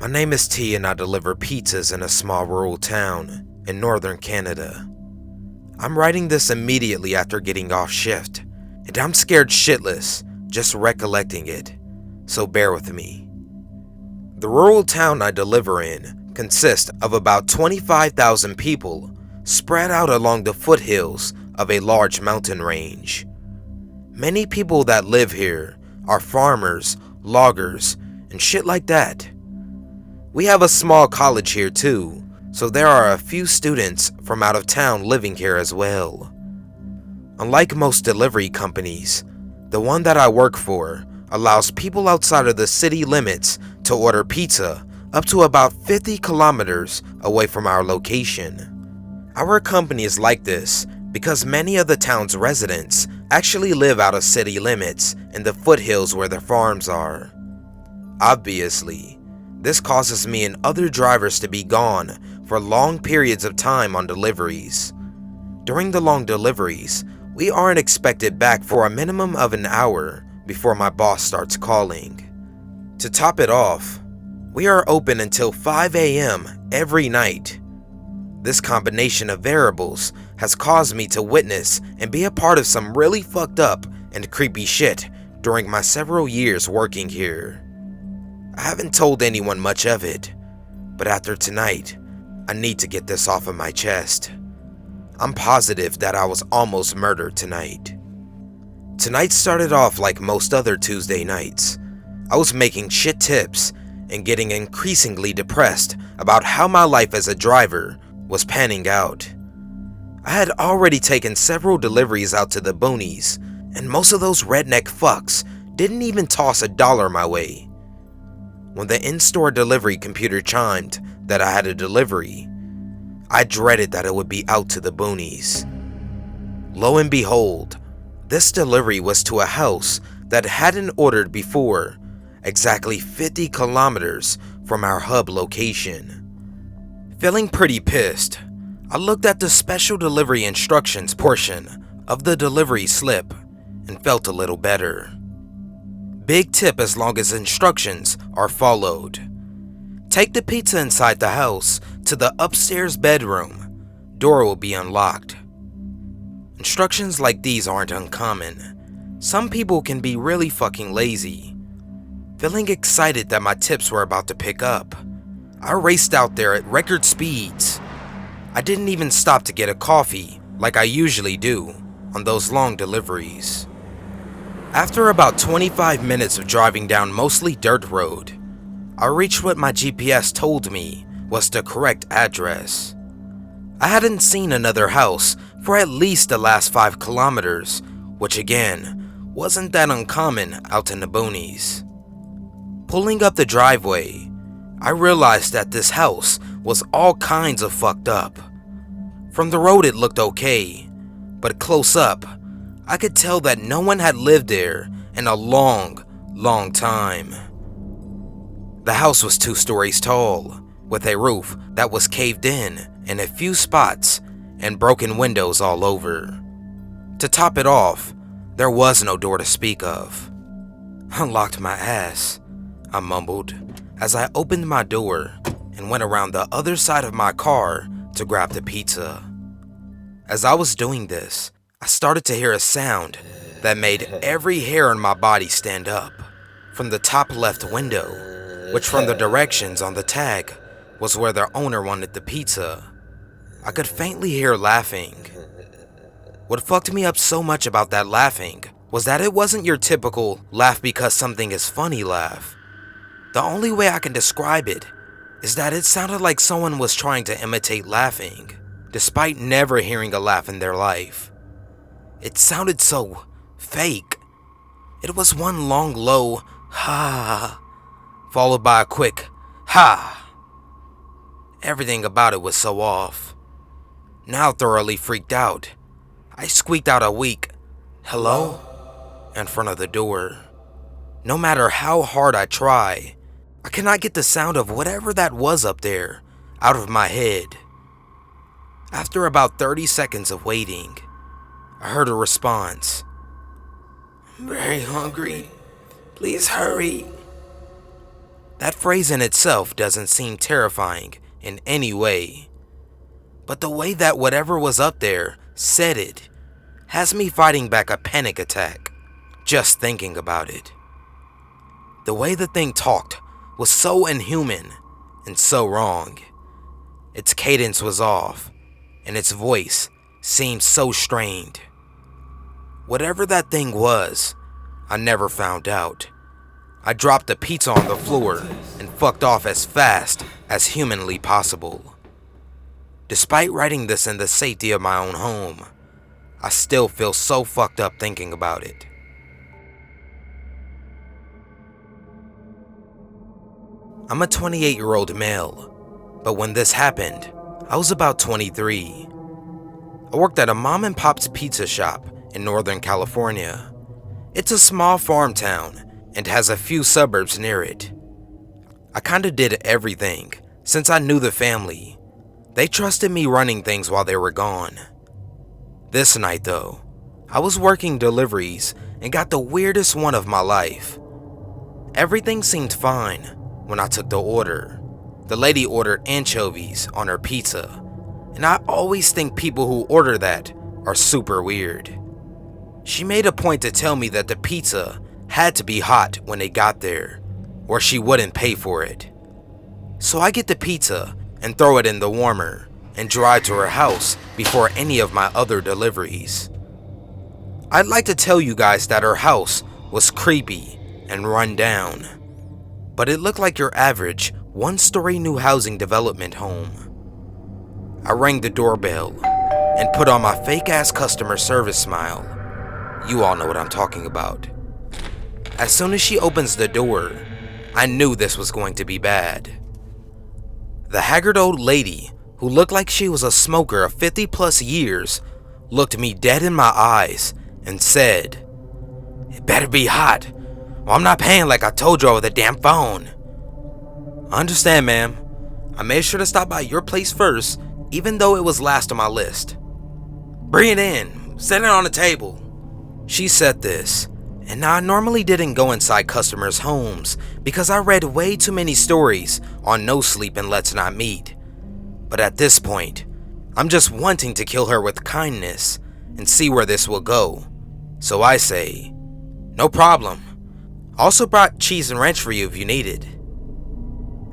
My name is T and I deliver pizzas in a small rural town in northern Canada. I'm writing this immediately after getting off shift, and I'm scared shitless just recollecting it, so bear with me. The rural town I deliver in consists of about 25,000 people spread out along the foothills of a large mountain range. Many people that live here are farmers, loggers, and shit like that. We have a small college here too, so there are a few students from out of town living here as well. Unlike most delivery companies, the one that I work for allows people outside of the city limits to order pizza up to about 50 kilometers away from our location. Our company is like this because many of the town's residents actually live out of city limits in the foothills where their farms are. Obviously, this causes me and other drivers to be gone for long periods of time on deliveries. During the long deliveries, we aren't expected back for a minimum of an hour before my boss starts calling. To top it off, we are open until 5 a.m. every night. This combination of variables has caused me to witness and be a part of some really fucked up and creepy shit during my several years working here. I haven't told anyone much of it, but after tonight, I need to get this off of my chest. I'm positive that I was almost murdered tonight. Tonight started off like most other Tuesday nights. I was making shit tips and getting increasingly depressed about how my life as a driver was panning out. I had already taken several deliveries out to the boonies, and most of those redneck fucks didn't even toss $1 my way. When the in-store delivery computer chimed that I had a delivery, I dreaded that it would be out to the boonies. Lo and behold, this delivery was to a house that hadn't ordered before, exactly 50 kilometers from our hub location. Feeling pretty pissed, I looked at the special delivery instructions portion of the delivery slip and felt a little better. Big tip as long as instructions are followed. Take the pizza inside the house to the upstairs bedroom. Door will be unlocked. Instructions like these aren't uncommon. Some people can be really fucking lazy. Feeling excited that my tips were about to pick up, I raced out there at record speeds. I didn't even stop to get a coffee like I usually do on those long deliveries. After about 25 minutes of driving down mostly dirt road, I reached what my GPS told me was the correct address. I hadn't seen another house for at least the last 5 kilometers, which again, wasn't that uncommon out in the boonies. Pulling up the driveway, I realized that this house was all kinds of fucked up. From the road it looked okay, but close up, I could tell that no one had lived there in a long time. The house was 2 stories tall, with a roof that was caved in a few spots and broken windows all over. To top it off, there was no door to speak of. "Unlocked my ass," I mumbled as I opened my door and went around the other side of my car to grab the pizza. As I was doing this, I started to hear a sound that made every hair on my body stand up. From the top left window, which from the directions on the tag was where their owner wanted the pizza, I could faintly hear laughing. What fucked me up so much about that laughing was that it wasn't your typical laugh because something is funny laugh. The only way I can describe it is that it sounded like someone was trying to imitate laughing, despite never hearing a laugh in their life. It sounded so fake. It was one long low ha, followed by a quick ha. Everything about it was so off. Now thoroughly freaked out, I squeaked out a weak hello in front of the door. No matter how hard I try, I cannot get the sound of whatever that was up there out of my head. After about 30 seconds of waiting, I heard a response. "I'm very hungry. Please hurry." That phrase in itself doesn't seem terrifying in any way, but the way that whatever was up there said it has me fighting back a panic attack just thinking about it. The way the thing talked was so inhuman and so wrong. Its cadence was off, and its voice seemed so strained. Whatever that thing was, I never found out. I dropped the pizza on the floor and fucked off as fast as humanly possible. Despite writing this in the safety of my own home, I still feel so fucked up thinking about it. I'm a 28-year-old male, but when this happened, I was about 23. I worked at a mom and pop's pizza shop in Northern California. It's a small farm town and has a few suburbs near it. I kinda did everything since I knew the family. They trusted me running things while they were gone. This night though, I was working deliveries and got the weirdest one of my life. Everything seemed fine when I took the order. The lady ordered anchovies on her pizza, and I always think people who order that are super weird. She made a point to tell me that the pizza had to be hot when it got there, or she wouldn't pay for it. So I get the pizza and throw it in the warmer and drive to her house before any of my other deliveries. I'd like to tell you guys that her house was creepy and run down, but it looked like your average one-story new housing development home. I rang the doorbell and put on my fake-ass customer service smile. You all know what I'm talking about. As soon as she opens the door, I knew this was going to be bad. The haggard old lady, who looked like she was a smoker of 50 plus years, looked me dead in my eyes and said, "It better be hot, or I'm not paying like I told you over the damn phone." "I understand, ma'am. I made sure to stop by your place first, even though it was last on my list." "Bring it in, set it on the table." She said this, and now I normally didn't go inside customers' homes because I read way too many stories on no sleep and let's not meet. But at this point, I'm just wanting to kill her with kindness and see where this will go. So I say, "No problem. Also brought cheese and ranch for you if you need it."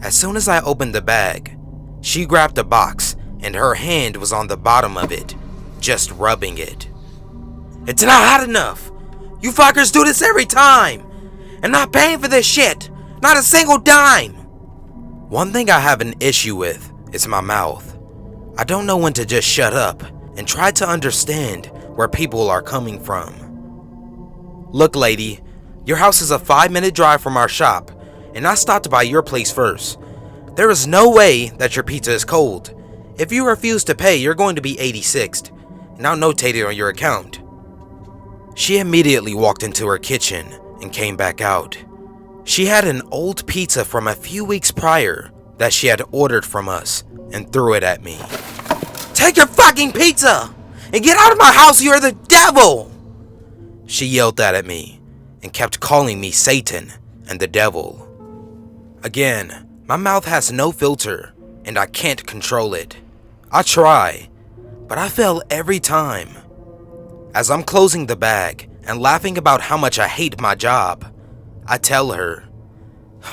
As soon as I opened the bag, she grabbed the box and her hand was on the bottom of it, just rubbing it. "It's not hot enough. You fuckers do this every time. And not paying for this shit. Not a single dime." One thing I have an issue with is my mouth. I don't know when to just shut up and try to understand where people are coming from. "Look, lady, your house is a 5-minute drive from our shop, and I stopped by your place first. There is no way that your pizza is cold. If you refuse to pay, you're going to be 86'd, and I'll notate it on your account." She immediately walked into her kitchen and came back out. She had an old pizza from a few weeks prior that she had ordered from us and threw it at me. "Take your fucking pizza and get out of my house, you're the devil!" She yelled that at me and kept calling me Satan and the devil. Again, my mouth has no filter and I can't control it. I try, but I fail every time. As I'm closing the bag and laughing about how much I hate my job, I tell her,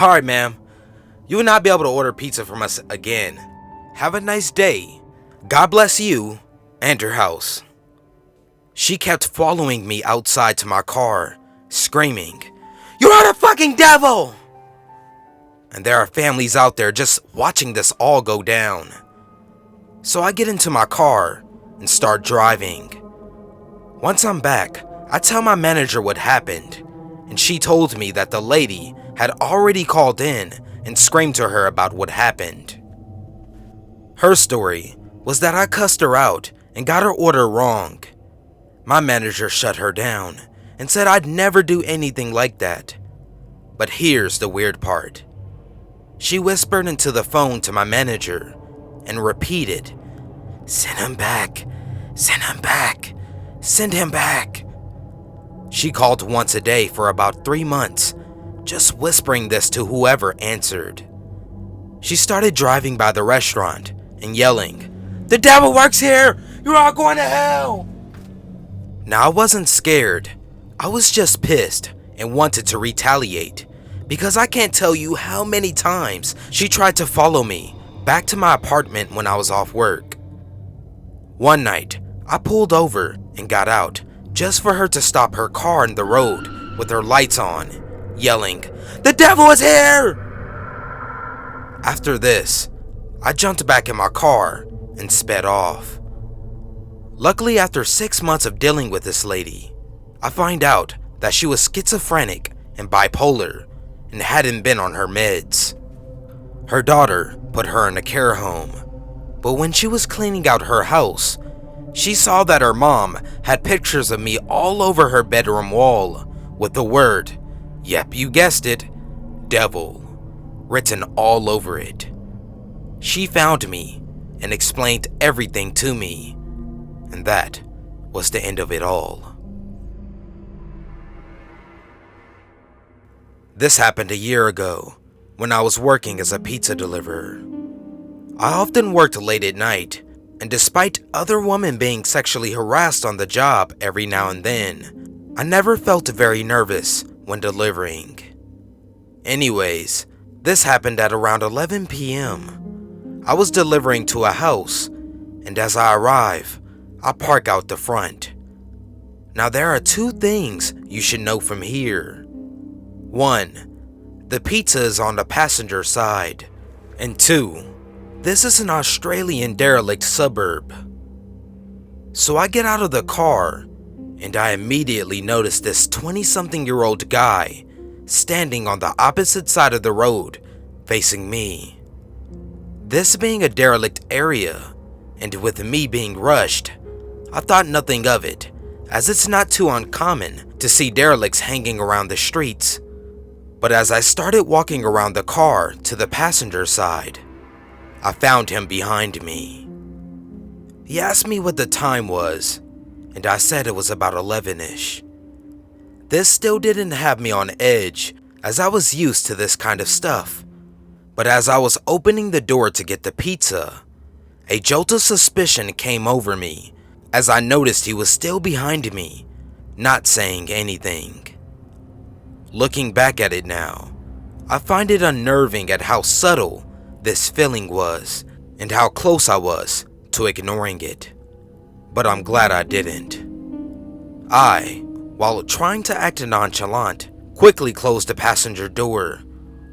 "Alright, ma'am, you will not be able to order pizza from us again. Have a nice day. God bless you and your house." She kept following me outside to my car, screaming, "You're a fucking devil!" And there are families out there just watching this all go down. So I get into my car and start driving. Once I'm back, I tell my manager what happened, and she told me that the lady had already called in and screamed to her about what happened. Her story was that I cussed her out and got her order wrong. My manager shut her down and said I'd never do anything like that. But here's the weird part. She whispered into the phone to my manager and repeated, "Send him back, send him back, send him back." She called once a day for about 3 months, just whispering this to whoever answered. She started driving by the restaurant and yelling, "The devil works here! You're all going to hell!" Now I wasn't scared. I was just pissed and wanted to retaliate, because I can't tell you how many times she tried to follow me back to my apartment when I was off work. One night, I pulled over and got out just for her to stop her car in the road with her lights on, yelling, "The devil is here!" After this, I jumped back in my car and sped off. Luckily, after 6 months of dealing with this lady, I find out that she was schizophrenic and bipolar and hadn't been on her meds. Her daughter put her in a care home, but when she was cleaning out her house, she saw that her mom had pictures of me all over her bedroom wall with the word, yep, you guessed it, devil, written all over it. She found me and explained everything to me, and that was the end of it all. This happened a year ago when I was working as a pizza deliverer. I often worked late at night, and despite other women being sexually harassed on the job every now and then, I never felt very nervous when delivering. Anyways, this happened at around 11 p.m. I was delivering to a house, and as I arrive, I park out the front. Now there are two things you should know from here. 1. The pizza is on the passenger side. And 2. This is an Australian derelict suburb. So I get out of the car, and I immediately notice this 20-something-year-old guy standing on the opposite side of the road, facing me. This being a derelict area, and with me being rushed, I thought nothing of it, as it's not too uncommon to see derelicts hanging around the streets. But as I started walking around the car to the passenger side, I found him behind me. He asked me what the time was, and I said it was about 11ish. This still didn't have me on edge, as I was used to this kind of stuff. But as I was opening the door to get the pizza, a jolt of suspicion came over me as I noticed he was still behind me, not saying anything. Looking back at it now, I find it unnerving at how subtle this feeling was and how close I was to ignoring it. But I'm glad I didn't. I, while trying to act nonchalant, quickly closed the passenger door,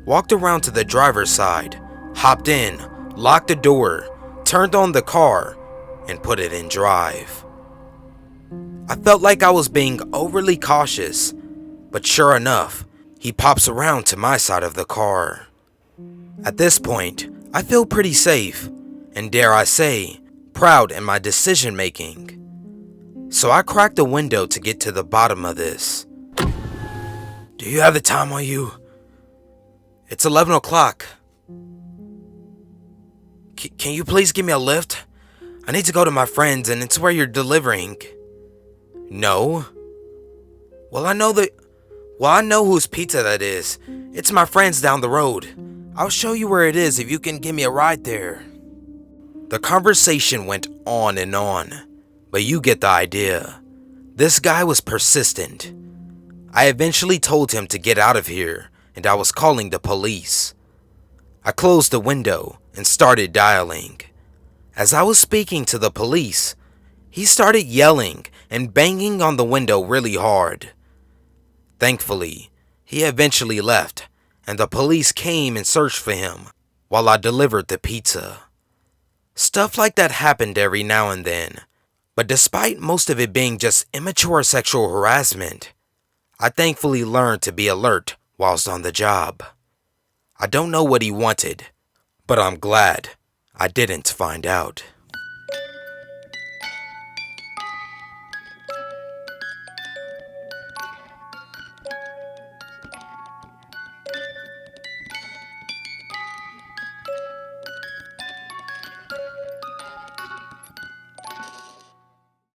walked around to the driver's side, hopped in, locked the door, turned on the car, and put it in drive. I felt like I was being overly cautious, but sure enough, he pops around to my side of the car. At this point, I feel pretty safe, and dare I say, proud in my decision making. So I cracked the window to get to the bottom of this. "Do you have the time on you? It's 11 o'clock. Can you please give me a lift? I need to go to my friends and it's where you're delivering." "No." Well, I know whose pizza that is. It's my friend's down the road. I'll show you where it is if you can give me a ride there." The conversation went on and on, but you get the idea. This guy was persistent. I eventually told him to get out of here, and I was calling the police. I closed the window and started dialing. As I was speaking to the police, he started yelling and banging on the window really hard. Thankfully, he eventually left, and the police came and searched for him while I delivered the pizza. Stuff like that happened every now and then, but despite most of it being just immature sexual harassment, I thankfully learned to be alert whilst on the job. I don't know what he wanted, but I'm glad I didn't find out.